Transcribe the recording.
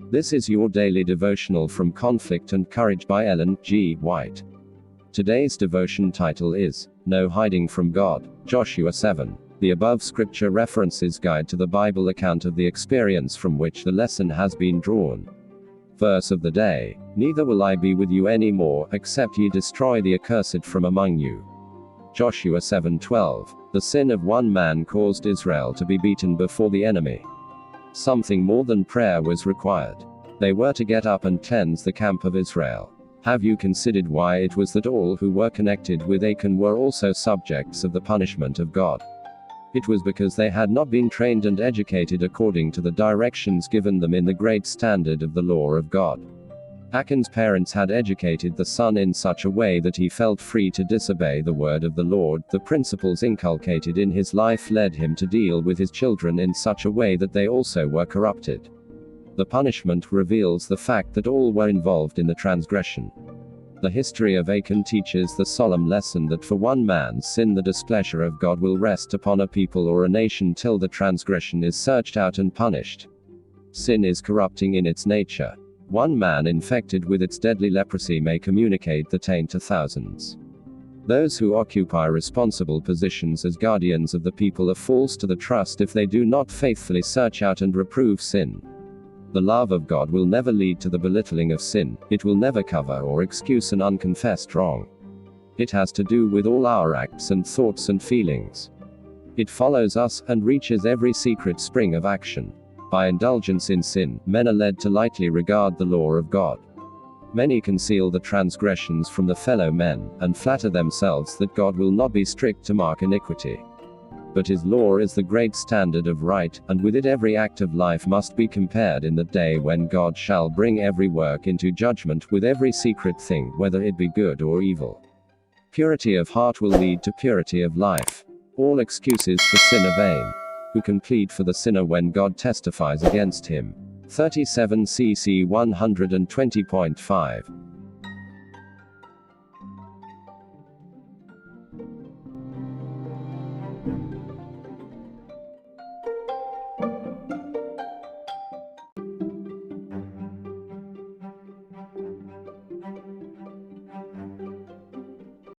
This is your daily devotional from Conflict and Courage by Ellen.G. White. Today's devotion title is, No Hiding from God, Joshua 7. The above scripture references guide to the Bible account of the experience from which the lesson has been drawn. Verse of the day, Neither will I be with you any more, except ye destroy the accursed from among you. Joshua 7:12. The sin of one man caused Israel to be beaten before the enemy. Something more than prayer was required. They were to get up and cleanse the camp of Israel. Have you considered why it was that all who were connected with Achan were also subjects of the punishment of God? It was because they had not been trained and educated according to the directions given them in the great standard of the law of God. Achan's parents had educated the son in such a way that he felt free to disobey the word of the Lord. The principles inculcated in his life led him to deal with his children in such a way that they also were corrupted. The punishment reveals the fact that all were involved in the transgression. The history of Achan teaches the solemn lesson that for one man's sin the displeasure of God will rest upon a people or a nation till the transgression is searched out and punished. Sin is corrupting in its nature. One man infected with its deadly leprosy may communicate the taint to thousands. Those who occupy responsible positions as guardians of the people are false to the trust if they do not faithfully search out and reprove sin. The love of God will never lead to the belittling of sin. It will never cover or excuse an unconfessed wrong. It has to do with all our acts and thoughts and feelings. It follows us and reaches every secret spring of action. By indulgence in sin, men are led to lightly regard the law of God. Many conceal the transgressions from the fellow men, and flatter themselves that God will not be strict to mark iniquity. But His law is the great standard of right, and with it every act of life must be compared in the day when God shall bring every work into judgment with every secret thing, whether it be good or evil. Purity of heart will lead to purity of life. All excuses for sin are vain. Who can plead for the sinner when God testifies against him? 37 CC 120.5